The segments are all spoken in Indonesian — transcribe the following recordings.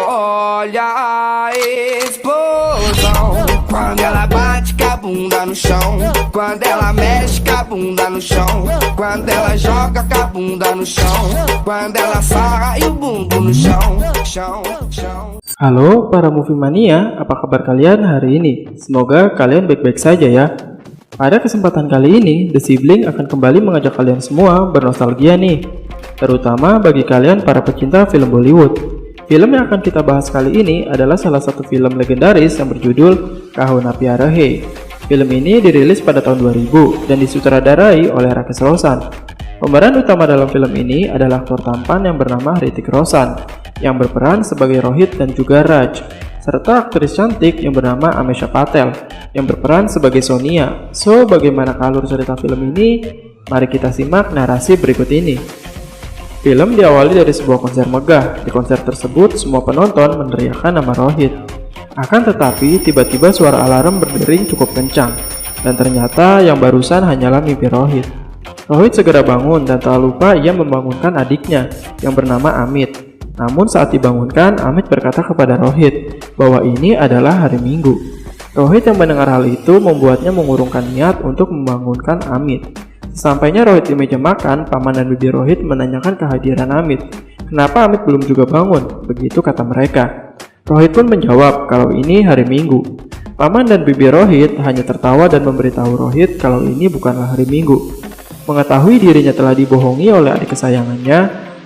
olha a explosão. Quando ela bate com a bunda no chão, quando ela mexe com a bunda no chão, quando ela joga com a bunda no chão, quando ela sarra e o bumbum no chão, chão, chão. Halo para movie mania, apa kabar kalian hari ini? Semoga kalian baik-baik saja ya. Pada kesempatan kali ini, The Sibling akan kembali mengajak kalian semua bernostalgia nih, terutama bagi kalian para pecinta film Bollywood. Film yang akan kita bahas kali ini adalah salah satu film legendaris yang berjudul Kaho Na Pyar Hai. Film ini dirilis pada tahun 2000 dan disutradarai oleh Rakesh Roshan. Pemeran utama dalam film ini adalah aktor tampan yang bernama Hrithik Roshan, yang berperan sebagai Rohit dan juga Raj, serta aktris cantik yang bernama Amesha Patel, yang berperan sebagai Sonia. So, bagaimana alur cerita film ini? Mari kita simak narasi berikut ini. Film diawali dari sebuah konser megah. Di konser tersebut, semua penonton meneriakkan nama Rohit. Akan tetapi, tiba-tiba suara alarm berdering cukup kencang, dan ternyata yang barusan hanyalah mimpi Rohit. Rohit segera bangun dan tak lupa ia membangunkan adiknya yang bernama Amit. Namun saat dibangunkan, Amit berkata kepada Rohit bahwa ini adalah hari Minggu. Rohit yang mendengar hal itu membuatnya mengurungkan niat untuk membangunkan Amit. Sesampainya Rohit di meja makan, paman dan bibi Rohit menanyakan kehadiran Amit. Kenapa Amit belum juga bangun? Begitu kata mereka. Rohit pun menjawab kalau ini hari Minggu. Paman dan bibi Rohit hanya tertawa dan memberitahu Rohit kalau ini bukanlah hari Minggu. Mengetahui dirinya telah dibohongi oleh adik kesayangannya,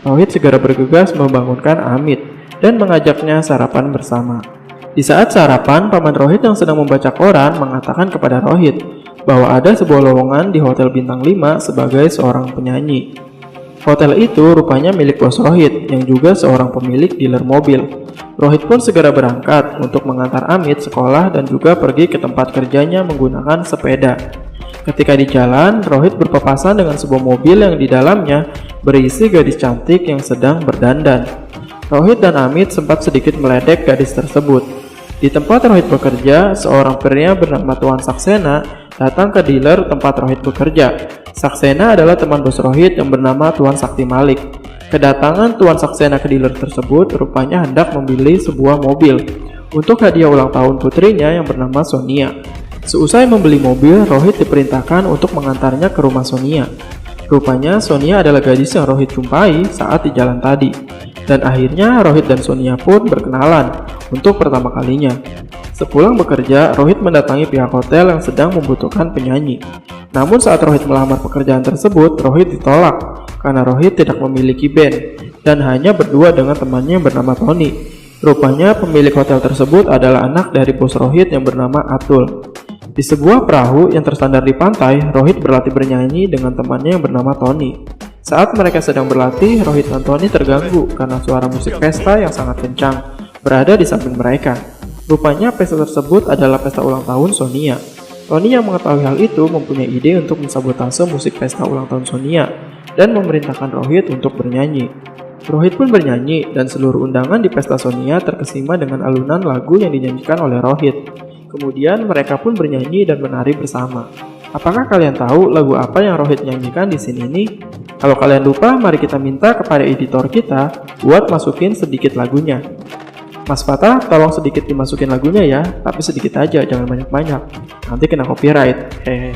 Rohit segera bergegas membangunkan Amit dan mengajaknya sarapan bersama. Di saat sarapan, paman Rohit yang sedang membaca koran mengatakan kepada Rohit bahwa ada sebuah lowongan di Hotel Bintang 5 sebagai seorang penyanyi. Hotel itu rupanya milik bos Rohit yang juga seorang pemilik dealer mobil. Rohit pun segera berangkat untuk mengantar Amit sekolah dan juga pergi ke tempat kerjanya menggunakan sepeda. Ketika di jalan, Rohit berpapasan dengan sebuah mobil yang di dalamnya berisi gadis cantik yang sedang berdandan. Rohit dan Amit sempat sedikit meledek gadis tersebut. Di tempat Rohit bekerja, seorang pria bernama Tuan Saksena datang ke dealer tempat Rohit bekerja. Saksena adalah teman bos Rohit yang bernama Tuan Sakti Malik. Kedatangan Tuan Saksena ke dealer tersebut rupanya hendak membeli sebuah mobil untuk hadiah ulang tahun putrinya yang bernama Sonia. Seusai membeli mobil, Rohit diperintahkan untuk mengantarnya ke rumah Sonia. Rupanya Sonia adalah gadis yang Rohit jumpai saat di jalan tadi. Dan akhirnya Rohit dan Sonia pun berkenalan untuk pertama kalinya. Sepulang bekerja, Rohit mendatangi pihak hotel yang sedang membutuhkan penyanyi. Namun saat Rohit melamar pekerjaan tersebut, Rohit ditolak karena Rohit tidak memiliki band dan hanya berdua dengan temannya yang bernama Tony. Rupanya pemilik hotel tersebut adalah anak dari bos Rohit yang bernama Atul. Di sebuah perahu yang tersandar di pantai, Rohit berlatih bernyanyi dengan temannya yang bernama Tony. Saat mereka sedang berlatih, Rohit dan Tony terganggu karena suara musik pesta yang sangat kencang berada di samping mereka. Rupanya pesta tersebut adalah pesta ulang tahun Sonia. Tony yang mengetahui hal itu mempunyai ide untuk mensabotase musik pesta ulang tahun Sonia dan memerintahkan Rohit untuk bernyanyi. Rohit pun bernyanyi dan seluruh undangan di pesta Sonia terkesima dengan alunan lagu yang dinyanyikan oleh Rohit. Kemudian mereka pun bernyanyi dan menari bersama. Apakah kalian tahu lagu apa yang Rohit nyanyikan di sini nih? Kalau kalian lupa, mari kita minta kepada editor kita buat masukin sedikit lagunya. Mas Fatah, tolong sedikit dimasukin lagunya ya, tapi sedikit aja, jangan banyak-banyak. Nanti kena copyright. Hehehe.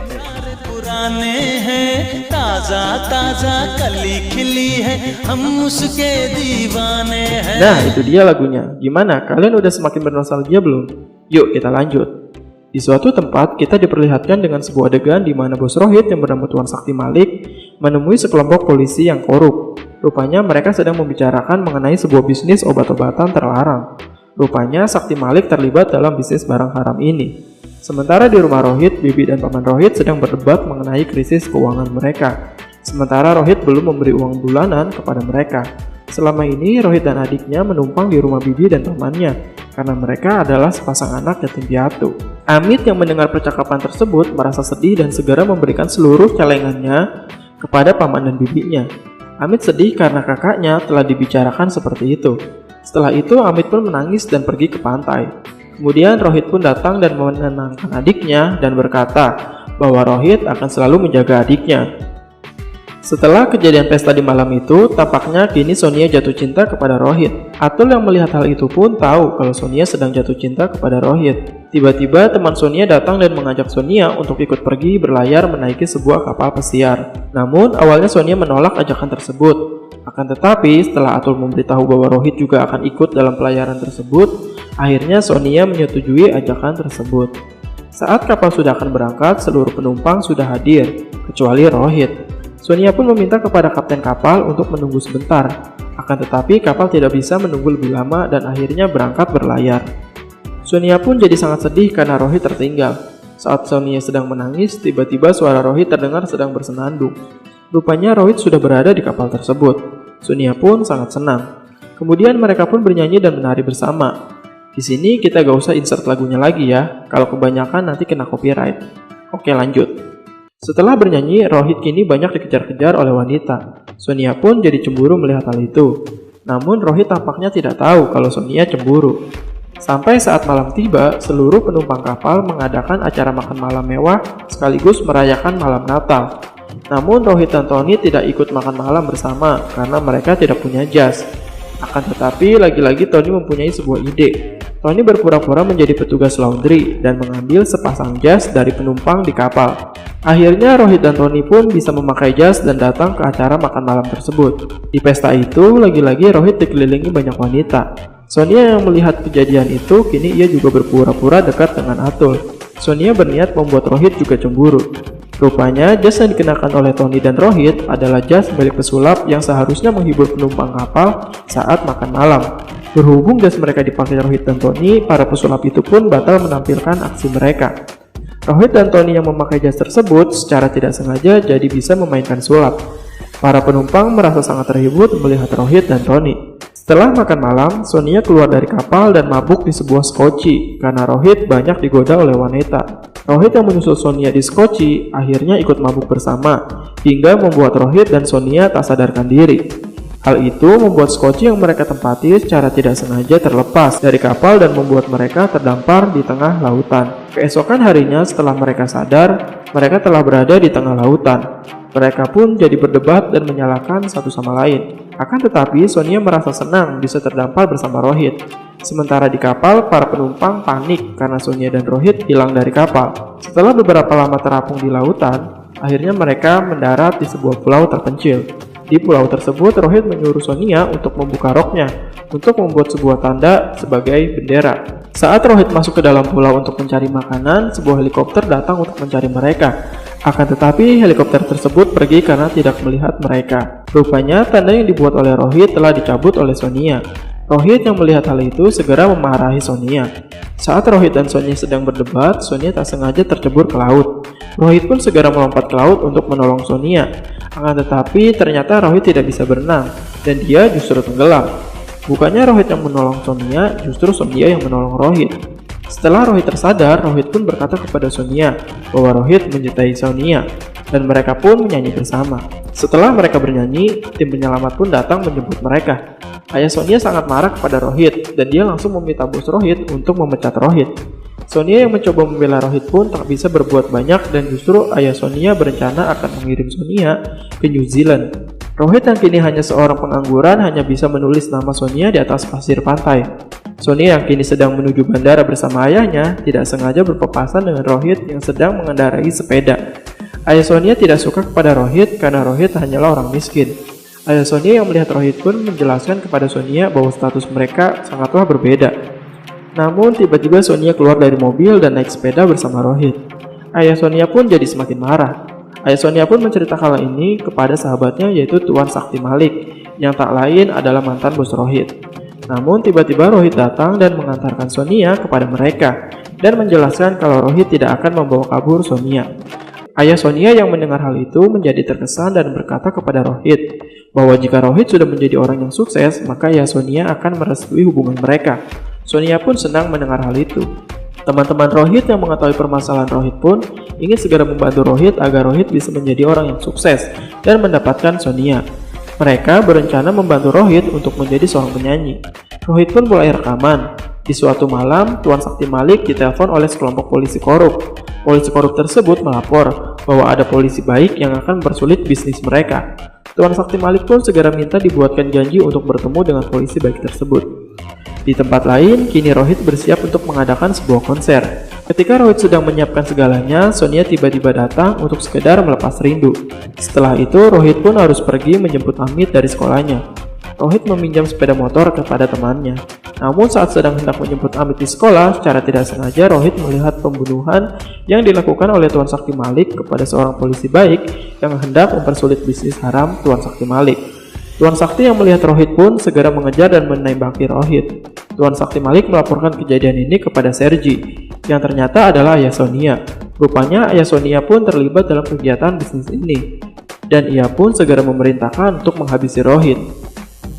Nah, itu dia lagunya. Gimana? Kalian udah semakin bernostalgia belum? Yuk kita lanjut. Di suatu tempat, kita diperlihatkan dengan sebuah adegan di mana bos Rohit yang bernama Tuan Sakti Malik menemui sekelompok polisi yang korup. Rupanya mereka sedang membicarakan mengenai sebuah bisnis obat-obatan terlarang. Rupanya Sakti Malik terlibat dalam bisnis barang haram ini. Sementara di rumah Rohit, bibi dan paman Rohit sedang berdebat mengenai krisis keuangan mereka. Sementara Rohit belum memberi uang bulanan kepada mereka. Selama ini Rohit dan adiknya menumpang di rumah bibi dan pamannya karena mereka adalah sepasang anak yatim piatu. Amit yang mendengar percakapan tersebut merasa sedih dan segera memberikan seluruh celengannya kepada paman dan bibinya. Amit sedih karena kakaknya telah dibicarakan seperti itu. Setelah itu Amit pun menangis dan pergi ke pantai. Kemudian Rohit pun datang dan menenangkan adiknya dan berkata bahwa Rohit akan selalu menjaga adiknya. Setelah kejadian pesta di malam itu, tampaknya kini Sonia jatuh cinta kepada Rohit. Atul yang melihat hal itu pun tahu kalau Sonia sedang jatuh cinta kepada Rohit. Tiba-tiba teman Sonia datang dan mengajak Sonia untuk ikut pergi berlayar menaiki sebuah kapal pesiar. Namun awalnya Sonia menolak ajakan tersebut. Akan tetapi setelah Atul memberitahu bahwa Rohit juga akan ikut dalam pelayaran tersebut, akhirnya Sonia menyetujui ajakan tersebut. Saat kapal sudah akan berangkat, seluruh penumpang sudah hadir, kecuali Rohit. Sonia pun meminta kepada kapten kapal untuk menunggu sebentar. Akan tetapi kapal tidak bisa menunggu lebih lama dan akhirnya berangkat berlayar. Sonia pun jadi sangat sedih karena Rohit tertinggal. Saat Sonia sedang menangis, tiba-tiba suara Rohit terdengar sedang bersenandung. Rupanya Rohit sudah berada di kapal tersebut. Sonia pun sangat senang. Kemudian mereka pun bernyanyi dan menari bersama. Di sini kita gak usah insert lagunya lagi ya, kalau kebanyakan nanti kena copyright. Oke, lanjut. Setelah bernyanyi, Rohit kini banyak dikejar-kejar oleh wanita. Sonia pun jadi cemburu melihat hal itu. Namun Rohit tampaknya tidak tahu kalau Sonia cemburu. Sampai saat malam tiba, seluruh penumpang kapal mengadakan acara makan malam mewah sekaligus merayakan malam Natal. Namun Rohit dan Tony tidak ikut makan malam bersama karena mereka tidak punya jas. Akan tetapi lagi-lagi Tony mempunyai sebuah ide. Tony berpura-pura menjadi petugas laundry dan mengambil sepasang jas dari penumpang di kapal. Akhirnya Rohit dan Tony pun bisa memakai jas dan datang ke acara makan malam tersebut. Di pesta itu, lagi-lagi Rohit dikelilingi banyak wanita. Sonia yang melihat kejadian itu, kini ia juga berpura-pura dekat dengan Atul. Sonia berniat membuat Rohit juga cemburu. Rupanya, jas yang dikenakan oleh Tony dan Rohit adalah jas milik pesulap yang seharusnya menghibur penumpang kapal saat makan malam. Berhubung jas mereka dipakai Rohit dan Tony, para pesulap itu pun batal menampilkan aksi mereka. Rohit dan Tony yang memakai jas tersebut secara tidak sengaja jadi bisa memainkan sulap. Para penumpang merasa sangat terhibur melihat Rohit dan Tony. Setelah makan malam, Sonia keluar dari kapal dan mabuk di sebuah skoci karena Rohit banyak digoda oleh wanita. Rohit yang menyusul Sonia di skoci akhirnya ikut mabuk bersama, hingga membuat Rohit dan Sonia tak sadarkan diri. Hal itu membuat skoci yang mereka tempati secara tidak sengaja terlepas dari kapal dan membuat mereka terdampar di tengah lautan. Keesokan harinya setelah mereka sadar, mereka telah berada di tengah lautan. Mereka pun jadi berdebat dan menyalahkan satu sama lain. Akan tetapi Sonia merasa senang bisa terdampar bersama Rohit. Sementara di kapal, para penumpang panik karena Sonia dan Rohit hilang dari kapal. Setelah beberapa lama terapung di lautan, akhirnya mereka mendarat di sebuah pulau terpencil. Di pulau tersebut, Rohit menyuruh Sonia untuk membuka roknya untuk membuat sebuah tanda sebagai bendera. Saat Rohit masuk ke dalam pulau untuk mencari makanan, sebuah helikopter datang untuk mencari mereka. Akan tetapi, helikopter tersebut pergi karena tidak melihat mereka. Rupanya, tanda yang dibuat oleh Rohit telah dicabut oleh Sonia. Rohit yang melihat hal itu segera memarahi Sonia. Saat Rohit dan Sonia sedang berdebat, Sonia tak sengaja tercebur ke laut. Rohit pun segera melompat ke laut untuk menolong Sonia. Akan tetapi ternyata Rohit tidak bisa berenang dan dia justru tenggelam. Bukannya Rohit yang menolong Sonia, justru Sonia yang menolong Rohit. Setelah Rohit tersadar, Rohit pun berkata kepada Sonia bahwa Rohit mencintai Sonia dan mereka pun menyanyi bersama. Setelah mereka bernyanyi, tim penyelamat pun datang menjemput mereka. Ayah Sonia sangat marah kepada Rohit dan dia langsung meminta bos Rohit untuk memecat Rohit. Sonia yang mencoba membela Rohit pun tak bisa berbuat banyak dan justru ayah Sonia berencana akan mengirim Sonia ke New Zealand. Rohit yang kini hanya seorang pengangguran hanya bisa menulis nama Sonia di atas pasir pantai. Sonia yang kini sedang menuju bandara bersama ayahnya tidak sengaja berpapasan dengan Rohit yang sedang mengendarai sepeda. Ayah Sonia tidak suka kepada Rohit karena Rohit hanyalah orang miskin. Ayah Sonia yang melihat Rohit pun menjelaskan kepada Sonia bahwa status mereka sangatlah berbeda. Namun tiba-tiba Sonia keluar dari mobil dan naik sepeda bersama Rohit. Ayah Sonia pun jadi semakin marah. Ayah Sonia pun menceritakan hal ini kepada sahabatnya yaitu Tuan Sakti Malik yang tak lain adalah mantan bos Rohit. Namun tiba-tiba Rohit datang dan mengantarkan Sonia kepada mereka dan menjelaskan kalau Rohit tidak akan membawa kabur Sonia. Ayah Sonia yang mendengar hal itu menjadi terkesan dan berkata kepada Rohit bahwa jika Rohit sudah menjadi orang yang sukses, maka ayah Sonia akan merestui hubungan mereka. Sonia pun senang mendengar hal itu. Teman-teman Rohit yang mengetahui permasalahan Rohit pun ingin segera membantu Rohit agar Rohit bisa menjadi orang yang sukses dan mendapatkan Sonia. Mereka berencana membantu Rohit untuk menjadi seorang penyanyi. Rohit pun mulai rekaman. Di suatu malam, Tuan Sakti Malik ditelepon oleh sekelompok polisi korup. Polisi korup tersebut melapor bahwa ada polisi baik yang akan mempersulit bisnis mereka. Tuan Sakti Malik pun segera minta dibuatkan janji untuk bertemu dengan polisi baik tersebut. Di tempat lain, kini Rohit bersiap untuk mengadakan sebuah konser. Ketika Rohit sedang menyiapkan segalanya, Sonia tiba-tiba datang untuk sekedar melepas rindu. Setelah itu, Rohit pun harus pergi menjemput Amit dari sekolahnya. Rohit meminjam sepeda motor kepada temannya. Namun saat sedang hendak menjemput Amit di sekolah, secara tidak sengaja Rohit melihat pembunuhan yang dilakukan oleh Tuan Sakti Malik kepada seorang polisi baik yang hendak mempersulit bisnis haram Tuan Sakti Malik. Tuan Sakti yang melihat Rohit pun segera mengejar dan menembaki Rohit. Tuan Sakti Malik melaporkan kejadian ini kepada Sergi, yang ternyata adalah ayah Sonia. Rupanya ayah Sonia pun terlibat dalam kegiatan bisnis ini, dan ia pun segera memerintahkan untuk menghabisi Rohit.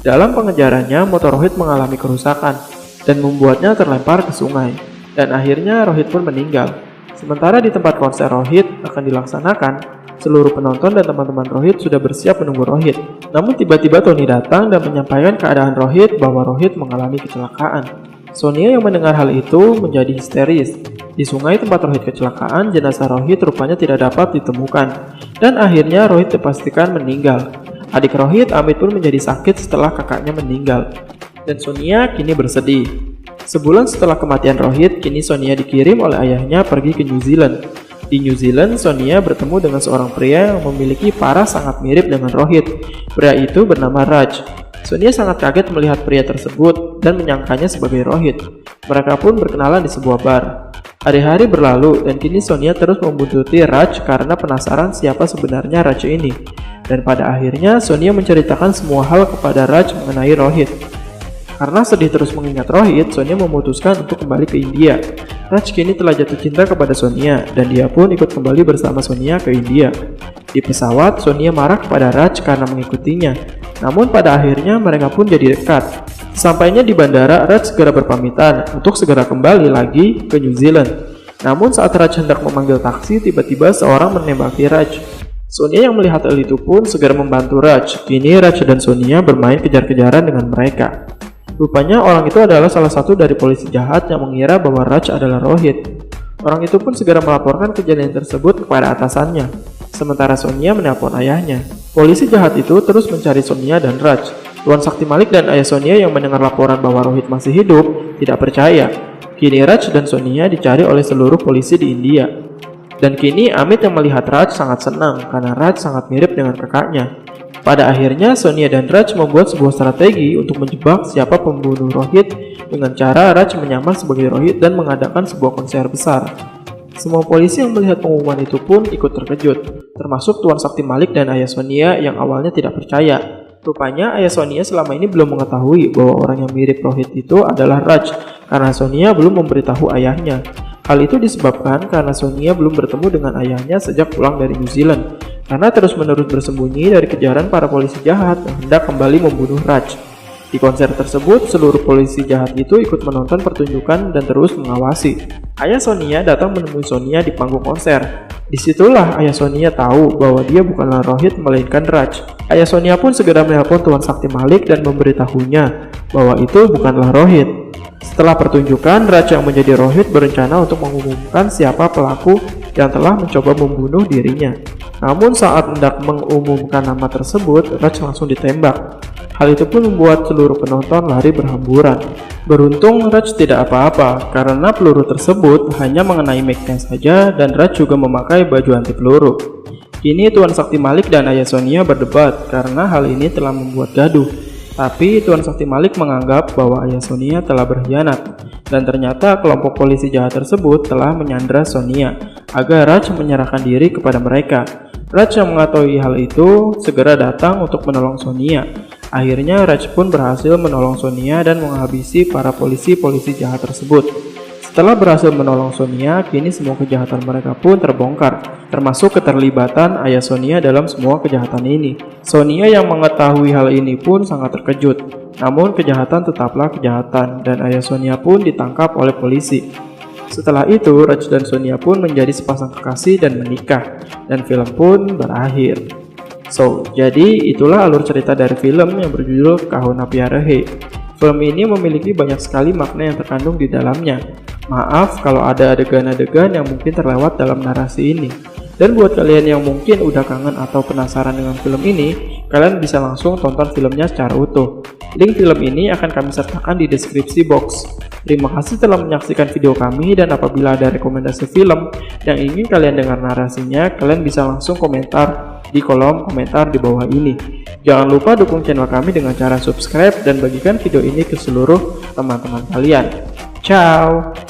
Dalam pengejarannya, motor Rohit mengalami kerusakan dan membuatnya terlempar ke sungai, dan akhirnya Rohit pun meninggal. Sementara di tempat konser Rohit akan dilaksanakan, seluruh penonton dan teman-teman Rohit sudah bersiap menunggu Rohit. Namun tiba-tiba Tony datang dan menyampaikan keadaan Rohit bahwa Rohit mengalami kecelakaan. Sonia yang mendengar hal itu menjadi histeris. Di sungai tempat Rohit kecelakaan, jenazah Rohit rupanya tidak dapat ditemukan, dan akhirnya Rohit dipastikan meninggal. Adik Rohit, Amit pun menjadi sakit setelah kakaknya meninggal, dan Sonia kini bersedih. Sebulan setelah kematian Rohit, kini Sonia dikirim oleh ayahnya pergi ke New Zealand. Di New Zealand, Sonia bertemu dengan seorang pria yang memiliki paras sangat mirip dengan Rohit. Pria itu bernama Raj. Sonia sangat kaget melihat pria tersebut dan menyangkanya sebagai Rohit. Mereka pun berkenalan di sebuah bar. Hari-hari berlalu dan kini Sonia terus membuntuti Raj karena penasaran siapa sebenarnya Raj ini. Dan pada akhirnya Sonia menceritakan semua hal kepada Raj mengenai Rohit. Karena sedih terus mengingat Rohit, Sonia memutuskan untuk kembali ke India. Raj kini telah jatuh cinta kepada Sonia dan dia pun ikut kembali bersama Sonia ke India. Di pesawat, Sonia marah kepada Raj karena mengikutinya. Namun pada akhirnya mereka pun jadi dekat. Sampainya di bandara, Raj segera berpamitan untuk segera kembali lagi ke New Zealand. Namun saat Raj hendak memanggil taksi, tiba-tiba seorang menembaki Raj. Sonia yang melihat hal itu pun segera membantu Raj. Kini Raj dan Sonia bermain kejar-kejaran dengan mereka. Rupanya orang itu adalah salah satu dari polisi jahat yang mengira bahwa Raj adalah Rohit. Orang itu pun segera melaporkan kejadian tersebut kepada atasannya. Sementara Sonia menelpon ayahnya. Polisi jahat itu terus mencari Sonia dan Raj. Tuan Sakti Malik dan ayah Sonia yang mendengar laporan bahwa Rohit masih hidup tidak percaya. Kini Raj dan Sonia dicari oleh seluruh polisi di India. Dan kini Amit yang melihat Raj sangat senang karena Raj sangat mirip dengan kakaknya. Pada akhirnya Sonia dan Raj membuat sebuah strategi untuk menjebak siapa pembunuh Rohit dengan cara Raj menyamar sebagai Rohit dan mengadakan sebuah konser besar. Semua polisi yang melihat pengumuman itu pun ikut terkejut, termasuk Tuan Sakti Malik dan ayah Sonia yang awalnya tidak percaya. Rupanya ayah Sonia selama ini belum mengetahui bahwa orang yang mirip Rohit itu adalah Raj, karena Sonia belum memberitahu ayahnya. Hal itu disebabkan karena Sonia belum bertemu dengan ayahnya sejak pulang dari New Zealand, karena terus-menerus bersembunyi dari kejaran para polisi jahat yang hendak kembali membunuh Raj. Di konser tersebut, seluruh polisi jahat itu ikut menonton pertunjukan dan terus mengawasi. Ayah Sonia datang menemui Sonia di panggung konser. Disitulah ayah Sonia tahu bahwa dia bukanlah Rohit melainkan Raj. Ayah Sonia pun segera menelpon Tuan Sakti Malik dan memberitahunya bahwa itu bukanlah Rohit. Setelah pertunjukan, Raj yang menjadi Rohit berencana untuk mengumumkan siapa pelaku yang telah mencoba membunuh dirinya. Namun saat hendak mengumumkan nama tersebut, Raj langsung ditembak. Hal itu pun membuat seluruh penonton lari berhamburan. Beruntung Raj tidak apa-apa karena peluru tersebut hanya mengenai mic-nya saja dan Raj juga memakai baju anti peluru. Kini Tuan Sakti Malik dan ayah Sonia berdebat karena hal ini telah membuat gaduh. Tapi Tuan Sakti Malik menganggap bahwa ayah Sonia telah berkhianat dan ternyata kelompok polisi jahat tersebut telah menyandra Sonia agar Raj menyerahkan diri kepada mereka. Raj yang mengetahui hal itu segera datang untuk menolong Sonia. Akhirnya Raj pun berhasil menolong Sonia dan menghabisi para polisi-polisi jahat tersebut. Setelah berhasil menolong Sonia, kini semua kejahatan mereka pun terbongkar, termasuk keterlibatan ayah Sonia dalam semua kejahatan ini. Sonia yang mengetahui hal ini pun sangat terkejut. Namun kejahatan tetaplah kejahatan dan ayah Sonia pun ditangkap oleh polisi. Setelah itu, Raj dan Sonia pun menjadi sepasang kekasih dan menikah, dan film pun berakhir. So, jadi itulah alur cerita dari film yang berjudul Kahuna Pyare Hai. Film ini memiliki banyak sekali makna yang terkandung di dalamnya. Maaf kalau ada adegan-adegan yang mungkin terlewat dalam narasi ini. Dan buat kalian yang mungkin udah kangen atau penasaran dengan film ini, kalian bisa langsung tonton filmnya secara utuh. Link film ini akan kami sertakan di deskripsi box. Terima kasih telah menyaksikan video kami, dan apabila ada rekomendasi film yang ingin kalian dengar narasinya, kalian bisa langsung komentar di kolom komentar di bawah ini. Jangan lupa dukung channel kami dengan cara subscribe dan bagikan video ini ke seluruh teman-teman kalian. Ciao!